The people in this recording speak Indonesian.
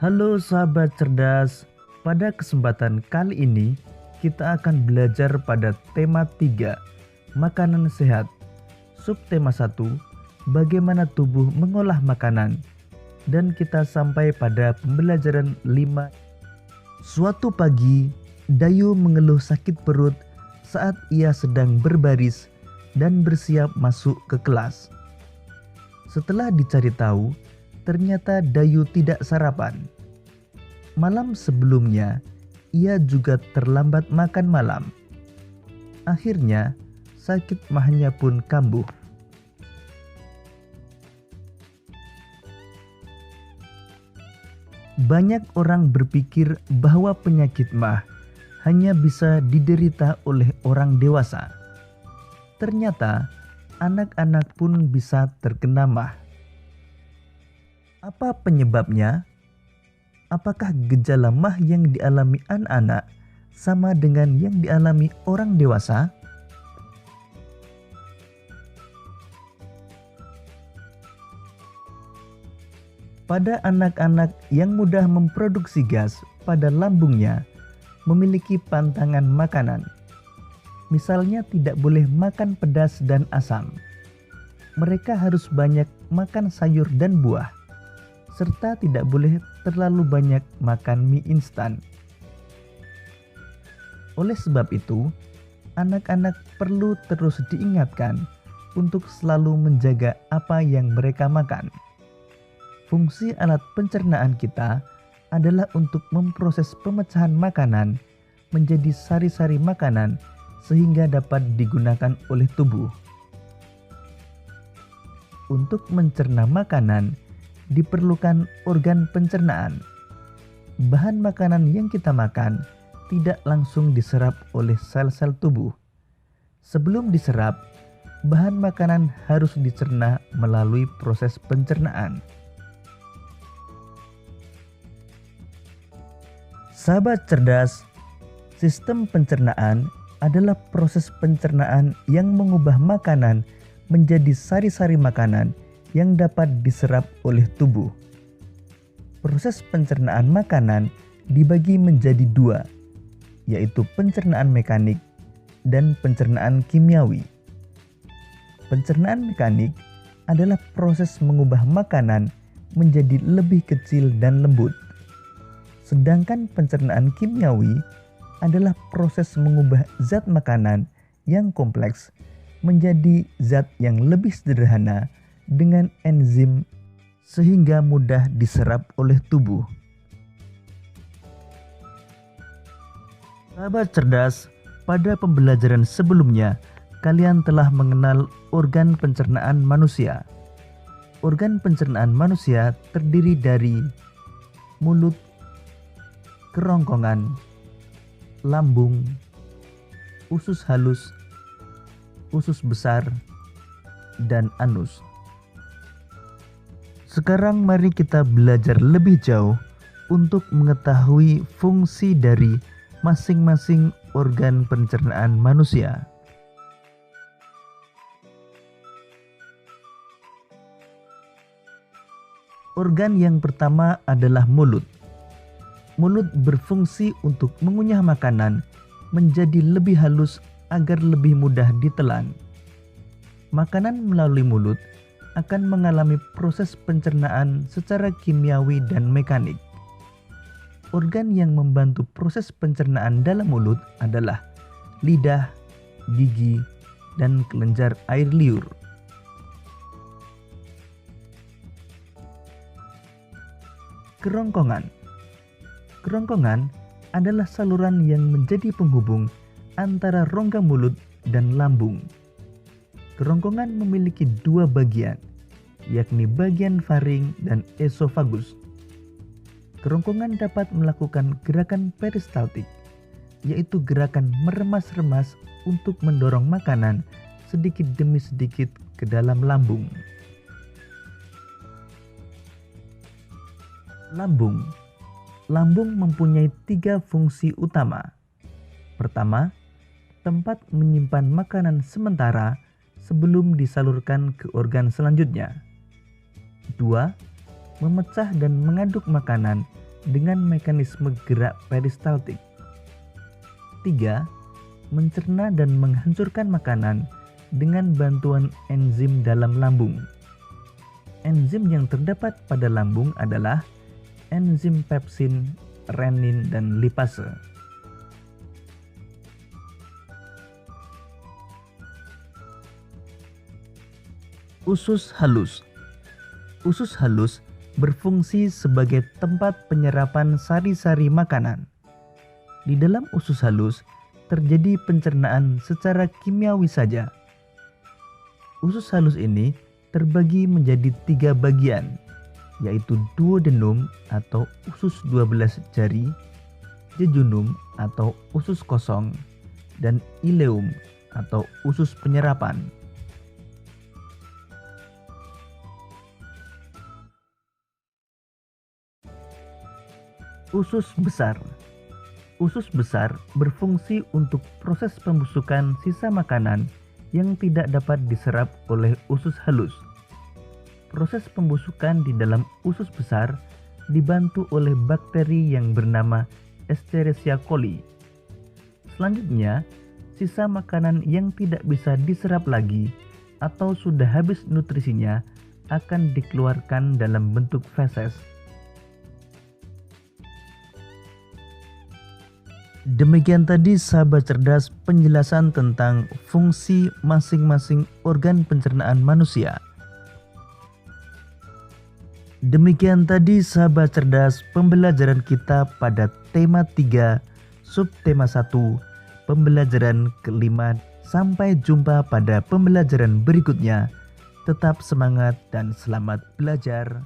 Halo sahabat cerdas, pada kesempatan kali ini kita akan belajar pada tema 3, makanan sehat. Subtema 1, bagaimana tubuh mengolah makanan. Dan kita sampai pada pembelajaran 5. Suatu pagi, Dayu mengeluh sakit perut saat ia sedang berbaris dan bersiap masuk ke kelas. Setelah dicari tahu, ternyata Dayu tidak sarapan. Malam sebelumnya, ia juga terlambat makan malam. Akhirnya, sakit mahnya pun kambuh. Banyak orang berpikir bahwa penyakit mah hanya bisa diderita oleh orang dewasa. Ternyata, anak-anak pun bisa terkena mah. Apa penyebabnya? Apakah gejala mah yang dialami anak-anak sama dengan yang dialami orang dewasa? Pada anak-anak yang mudah memproduksi gas pada lambungnya memiliki pantangan makanan. Misalnya tidak boleh makan pedas dan asam. Mereka harus banyak makan sayur dan buah, serta tidak boleh terlalu banyak makan mie instan. Oleh sebab itu, anak-anak perlu terus diingatkan untuk selalu menjaga apa yang mereka makan. Fungsi alat pencernaan kita adalah untuk memproses pemecahan makanan menjadi sari-sari makanan sehingga dapat digunakan oleh tubuh. Untuk mencerna makanan, diperlukan organ pencernaan. Bahan makanan yang kita makan tidak langsung diserap oleh sel-sel tubuh. Sebelum diserap, bahan makanan harus dicerna melalui proses pencernaan. Sahabat cerdas, sistem pencernaan adalah proses pencernaan yang mengubah makanan menjadi sari-sari makanan yang dapat diserap oleh tubuh. Proses pencernaan makanan dibagi menjadi 2, yaitu pencernaan mekanik dan pencernaan kimiawi. Pencernaan mekanik adalah proses mengubah makanan menjadi lebih kecil dan lembut. Sedangkan pencernaan kimiawi adalah proses mengubah zat makanan yang kompleks menjadi zat yang lebih sederhana dengan enzim sehingga mudah diserap oleh tubuh. Sahabat cerdas, pada pembelajaran sebelumnya kalian telah mengenal organ pencernaan manusia. Organ pencernaan manusia terdiri dari mulut, kerongkongan, lambung, usus halus, usus besar, dan anus. Sekarang mari kita belajar lebih jauh untuk mengetahui fungsi dari masing-masing organ pencernaan manusia. Organ yang pertama adalah mulut. Mulut berfungsi untuk mengunyah makanan menjadi lebih halus agar lebih mudah ditelan. Makanan melalui mulut akan mengalami proses pencernaan secara kimiawi dan mekanik. Organ yang membantu proses pencernaan dalam mulut adalah lidah, gigi, dan kelenjar air liur. Kerongkongan. Kerongkongan adalah saluran yang menjadi penghubung antara rongga mulut dan lambung. Kerongkongan memiliki 2 bagian, yakni bagian faring dan esofagus. Kerongkongan dapat melakukan gerakan peristaltik, yaitu gerakan meremas-remas untuk mendorong makanan sedikit demi sedikit ke dalam lambung. Lambung. Lambung mempunyai 3 fungsi utama. Pertama, tempat menyimpan makanan sementara sebelum disalurkan ke organ selanjutnya. 2. Memecah dan mengaduk makanan dengan mekanisme gerak peristaltik. 3. Mencerna dan menghancurkan makanan dengan bantuan enzim dalam lambung. Enzim yang terdapat pada lambung adalah enzim pepsin, renin, dan lipase. Usus halus. Usus halus berfungsi sebagai tempat penyerapan sari-sari makanan. Di dalam usus halus terjadi pencernaan secara kimiawi saja. Usus halus ini terbagi menjadi 3 bagian, yaitu duodenum atau usus 12 jari, jejunum atau usus kosong, dan ileum atau usus penyerapan. Usus besar. Usus besar berfungsi untuk proses pembusukan sisa makanan yang tidak dapat diserap oleh usus halus. Proses pembusukan di dalam usus besar dibantu oleh bakteri yang bernama Escherichia coli. Selanjutnya, sisa makanan yang tidak bisa diserap lagi atau sudah habis nutrisinya akan dikeluarkan dalam bentuk feses. Demikian tadi sahabat cerdas penjelasan tentang fungsi masing-masing organ pencernaan manusia. Demikian tadi sahabat cerdas pembelajaran kita pada tema 3, subtema 1, pembelajaran kelima. Sampai jumpa pada pembelajaran berikutnya. Tetap semangat dan selamat belajar.